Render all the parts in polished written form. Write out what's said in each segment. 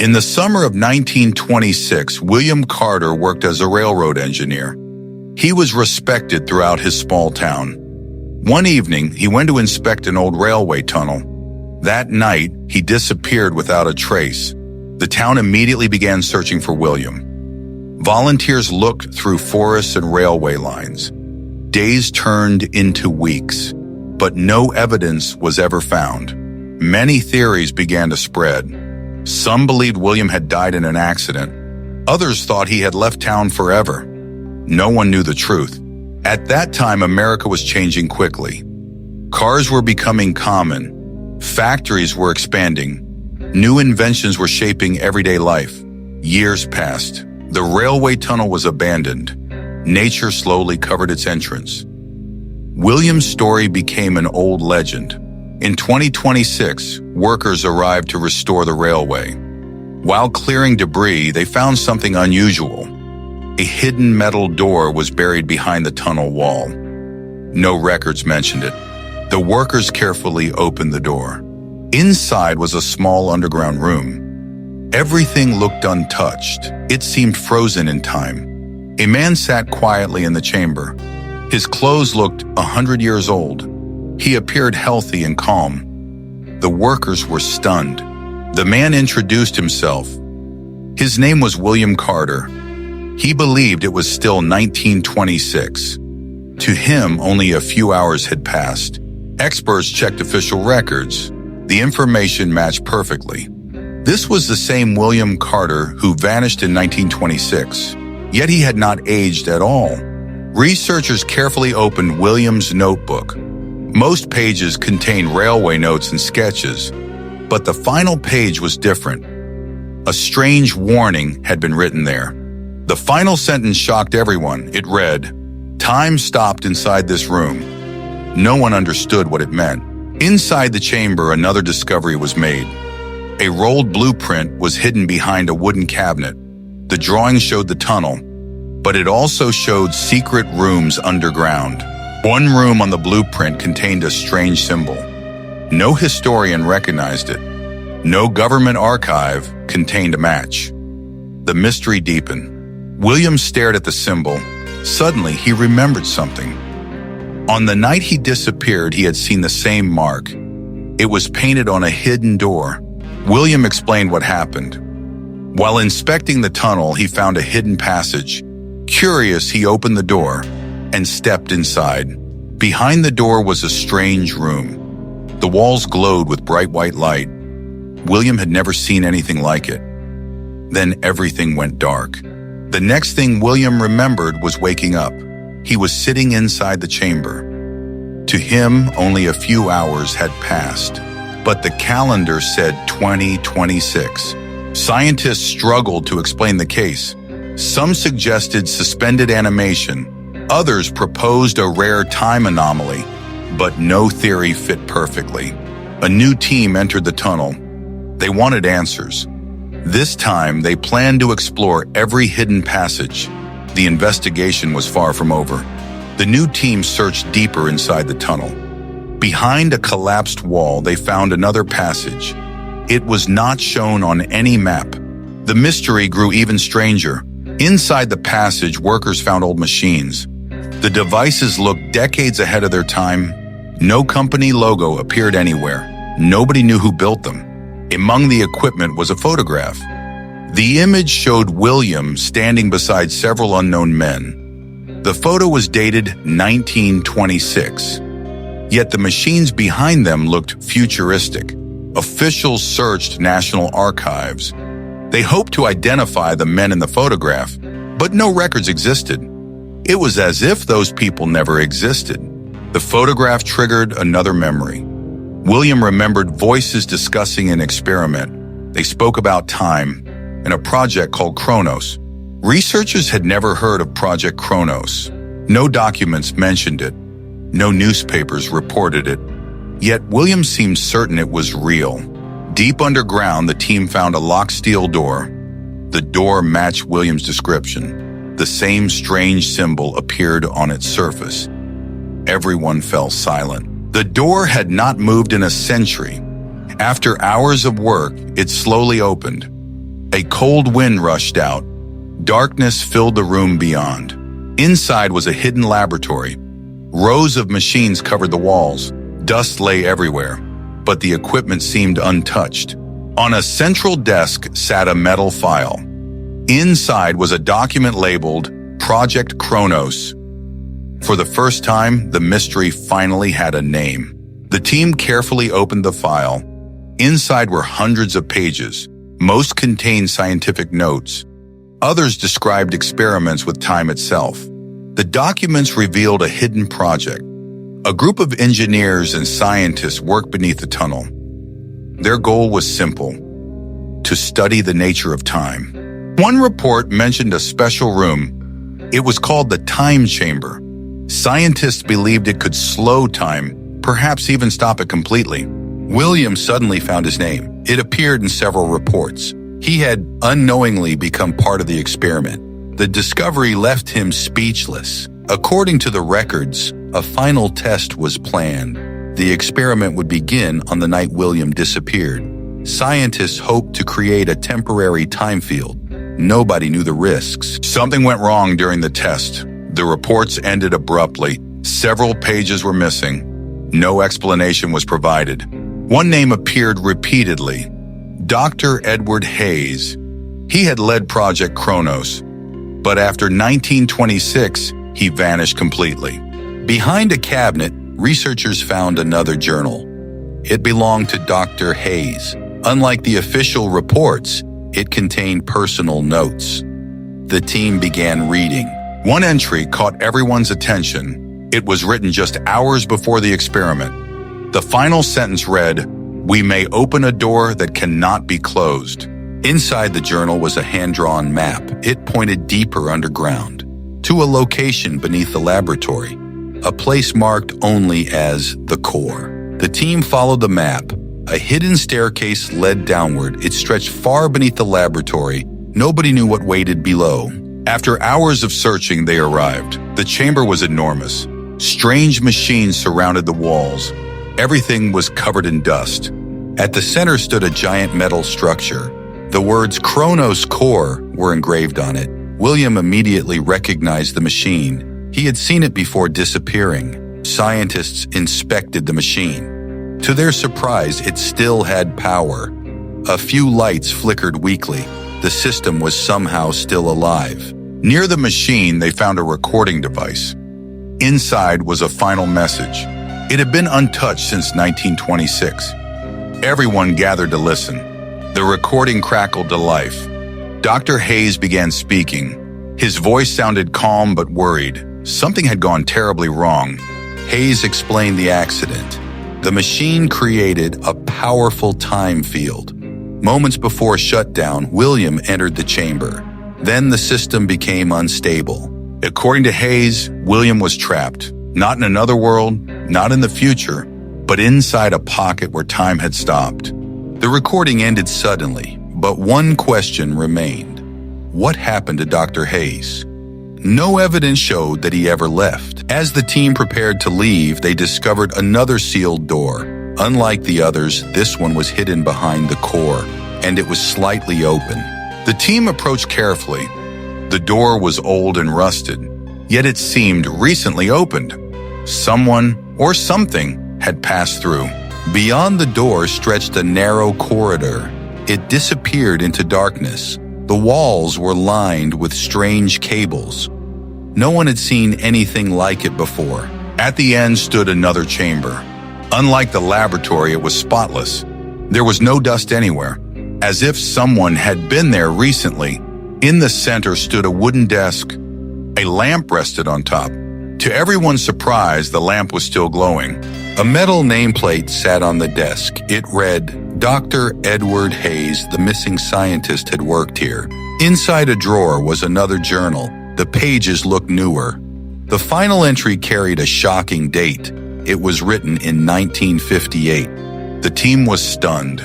In the summer of 1926, William Carter worked as a railroad engineer. He was respected throughout his small town. One evening, he went to inspect an old railway tunnel. That night, he disappeared without a trace. The town immediately began searching for William. Volunteers looked through forests and railway lines. Days turned into weeks, but no evidence was ever found. Many theories began to spread. Some believed William had died in an accident. Others thought he had left town forever. No one knew the truth. At that time, America was changing quickly. Cars were becoming common. Factories were expanding. New inventions were shaping everyday life. Years passed. The railway tunnel was abandoned. Nature slowly covered its entrance. William's story became an old legend. In 2026, workers arrived to restore the railway. While clearing debris, they found something unusual. A hidden metal door was buried behind the tunnel wall. No records mentioned it. The workers carefully opened the door. Inside was a small underground room. Everything looked untouched. It seemed frozen in time. A man sat quietly in the chamber. His clothes looked 100 years old. He appeared healthy and calm. The workers were stunned. The man introduced himself. His name was William Carter. He believed it was still 1926. To him, only a few hours had passed. Experts checked official records. The information matched perfectly. This was the same William Carter who vanished in 1926, yet he had not aged at all. Researchers carefully opened William's notebook. Most pages contained railway notes and sketches, but the final page was different. A strange warning had been written there. The final sentence shocked everyone. It read, "Time stopped inside this room." No one understood what it meant. Inside the chamber, another discovery was made. A rolled blueprint was hidden behind a wooden cabinet. The drawing showed the tunnel, but it also showed secret rooms underground. One room on the blueprint contained a strange symbol. No historian recognized it. No government archive contained a match. The mystery deepened. William stared at the symbol. Suddenly, he remembered something. On the night he disappeared, he had seen the same mark. It was painted on a hidden door. William explained what happened. While inspecting the tunnel, he found a hidden passage. Curious, he opened the door and stepped inside. Behind the door was a strange room. The walls glowed with bright white light. William had never seen anything like it. Then everything went dark. The next thing William remembered was waking up. He was sitting inside the chamber. To him, only a few hours had passed, but the calendar said 2026. Scientists struggled to explain the case. Some suggested suspended animation. Others proposed a rare time anomaly, but no theory fit perfectly. A new team entered the tunnel. They wanted answers. This time, they planned to explore every hidden passage. The investigation was far from over. The new team searched deeper inside the tunnel. Behind a collapsed wall, they found another passage. It was not shown on any map. The mystery grew even stranger. Inside the passage, workers found old machines. The devices looked decades ahead of their time. No company logo appeared anywhere. Nobody knew who built them. Among the equipment was a photograph. The image showed William standing beside several unknown men. The photo was dated 1926, yet the machines behind them looked futuristic. Officials searched national archives. They hoped to identify the men in the photograph, but no records existed. It was as if those people never existed. The photograph triggered another memory. William remembered voices discussing an experiment. They spoke about time and a project called Chronos. Researchers had never heard of Project Chronos. No documents mentioned it. No newspapers reported it. Yet William seemed certain it was real. Deep underground, the team found a locked steel door. The door matched William's description. The same strange symbol appeared on its surface. Everyone fell silent. The door had not moved in a century. After hours of work, it slowly opened. A cold wind rushed out. Darkness filled the room beyond. Inside was a hidden laboratory. Rows of machines covered the walls. Dust lay everywhere, but the equipment seemed untouched. On a central desk sat a metal file. Inside was a document labeled Project Chronos. For the first time, the mystery finally had a name. The team carefully opened the file. Inside were hundreds of pages. Most contained scientific notes. Others described experiments with time itself. The documents revealed a hidden project. A group of engineers and scientists worked beneath the tunnel. Their goal was simple: to study the nature of time. One report mentioned a special room. It was called the Time Chamber. Scientists believed it could slow time, perhaps even stop it completely. William suddenly found his name. It appeared in several reports. He had unknowingly become part of the experiment. The discovery left him speechless. According to the records, a final test was planned. The experiment would begin on the night William disappeared. Scientists hoped to create a temporary time field. Nobody knew the risks. Something went wrong during the test. The reports ended abruptly. Several pages were missing. No explanation was provided. One name appeared repeatedly: Dr. Edward Hayes. He had led Project Chronos, but after 1926, he vanished completely. Behind a cabinet, researchers found another journal. It belonged to Dr. Hayes. Unlike the official reports, it contained personal notes. The team began reading. One entry caught everyone's attention. It was written just hours before the experiment. The final sentence read, "We may open a door that cannot be closed." Inside the journal was a hand-drawn map. It pointed deeper underground, to a location beneath the laboratory, a place marked only as the core. The team followed the map. A hidden staircase led downward. It stretched far beneath the laboratory. Nobody knew what waited below. After hours of searching, they arrived. The chamber was enormous. Strange machines surrounded the walls. Everything was covered in dust. At the center stood a giant metal structure. The words Chronos Core were engraved on it. William immediately recognized the machine. He had seen it before disappearing. Scientists inspected the machine. To their surprise, it still had power. A few lights flickered weakly. The system was somehow still alive. Near the machine, they found a recording device. Inside was a final message. It had been untouched since 1926. Everyone gathered to listen. The recording crackled to life. Dr. Hayes began speaking. His voice sounded calm but worried. Something had gone terribly wrong. Hayes explained the accident. The machine created a powerful time field. Moments before shutdown, William entered the chamber. Then the system became unstable. According to Hayes, William was trapped. Not in another world, not in the future, but inside a pocket where time had stopped. The recording ended suddenly, but one question remained. What happened to Dr. Hayes? No evidence showed that he ever left. As the team prepared to leave, they discovered another sealed door. Unlike the others, this one was hidden behind the core, and it was slightly open. The team approached carefully. The door was old and rusted, yet it seemed recently opened. Someone or something had passed through. Beyond the door stretched a narrow corridor. It disappeared into darkness. The walls were lined with strange cables. No one had seen anything like it before. At the end stood another chamber. Unlike the laboratory, it was spotless. There was no dust anywhere, as if someone had been there recently. In the center stood a wooden desk. A lamp rested on top. To everyone's surprise, the lamp was still glowing. A metal nameplate sat on the desk. It read, "Dr. Edward Hayes, the missing scientist, had worked here." Inside a drawer was another journal. The pages looked newer. The final entry carried a shocking date. It was written in 1958. The team was stunned.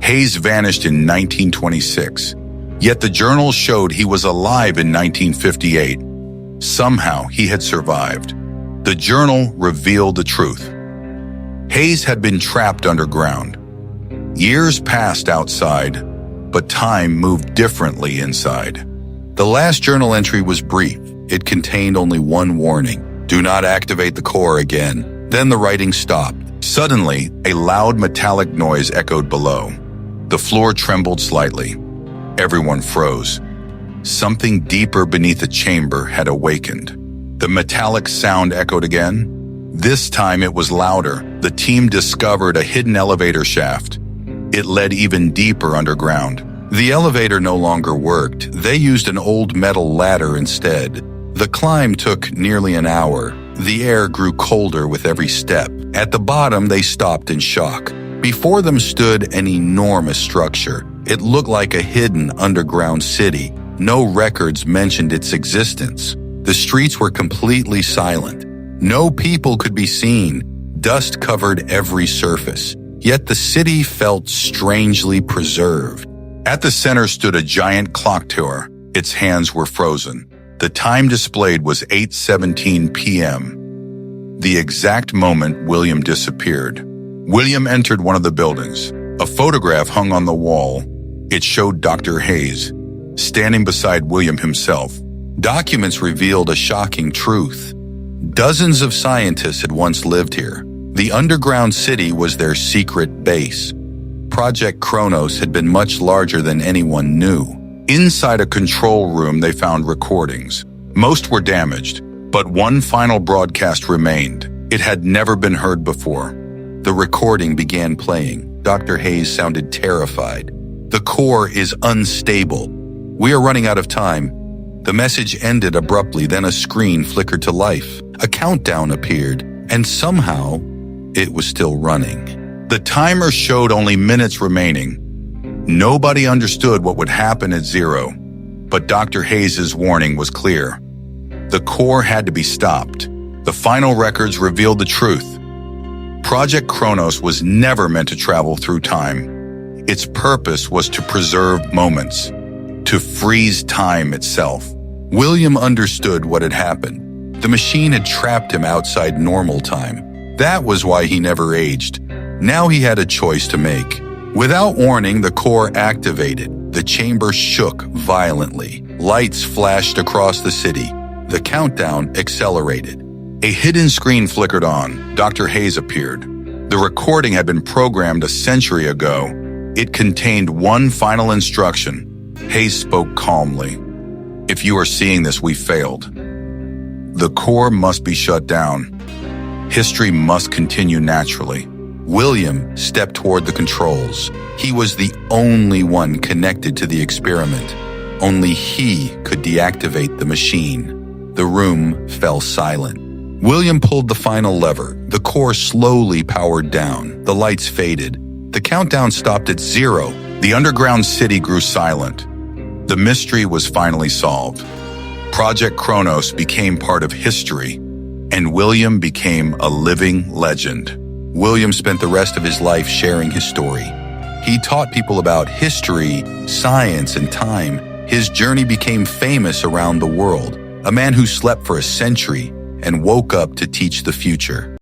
Hayes vanished in 1926. Yet the journal showed he was alive in 1958. Somehow he had survived. The journal revealed the truth. Hayes had been trapped underground. Years passed outside, but time moved differently inside. The last journal entry was brief. It contained only one warning: do not activate the core again. Then the writing stopped. Suddenly, a loud metallic noise echoed below. The floor trembled slightly. Everyone froze. Something deeper beneath the chamber had awakened. The metallic sound echoed again. This time it was louder. The team discovered a hidden elevator shaft. It led even deeper underground. The elevator no longer worked. They used an old metal ladder instead. The climb took nearly an hour. The air grew colder with every step. At the bottom, they stopped in shock. Before them stood an enormous structure. It looked like a hidden underground city. No records mentioned its existence. The streets were completely silent. No people could be seen. Dust covered every surface. Yet the city felt strangely preserved. At the center stood a giant clock tower. Its hands were frozen. The time displayed was 8:17 p.m. The exact moment William disappeared. William entered one of the buildings. A photograph hung on the wall. It showed Dr. Hayes, standing beside William himself. Documents revealed a shocking truth. Dozens of scientists had once lived here. The underground city was their secret base. Project Chronos had been much larger than anyone knew. Inside a control room, they found recordings. Most were damaged, but one final broadcast remained. It had never been heard before. The recording began playing. Dr. Hayes sounded terrified. The core is unstable. We are running out of time. The message ended abruptly, then a screen flickered to life. A countdown appeared, and somehow it was still running. The timer showed only minutes remaining. Nobody understood what would happen at zero, but Dr. Hayes' warning was clear. The core had to be stopped. The final records revealed the truth. Project Chronos was never meant to travel through time. Its purpose was to preserve moments, to freeze time itself. William understood what had happened. The machine had trapped him outside normal time. That was why he never aged. Now he had a choice to make. Without warning, the core activated. The chamber shook violently. Lights flashed across the city. The countdown accelerated. A hidden screen flickered on. Dr. Hayes appeared. The recording had been programmed a century ago. It contained one final instruction. Hayes spoke calmly. If you are seeing this, we failed. The core must be shut down. History must continue naturally. William stepped toward the controls. He was the only one connected to the experiment. Only he could deactivate the machine. The room fell silent. William pulled the final lever. The core slowly powered down. The lights faded. The countdown stopped at 0. The underground city grew silent. The mystery was finally solved. Project Chronos became part of history, and William became a living legend. William spent the rest of his life sharing his story. He taught people about history, science, and time. His journey became famous around the world. A man who slept for a century and woke up to teach the future.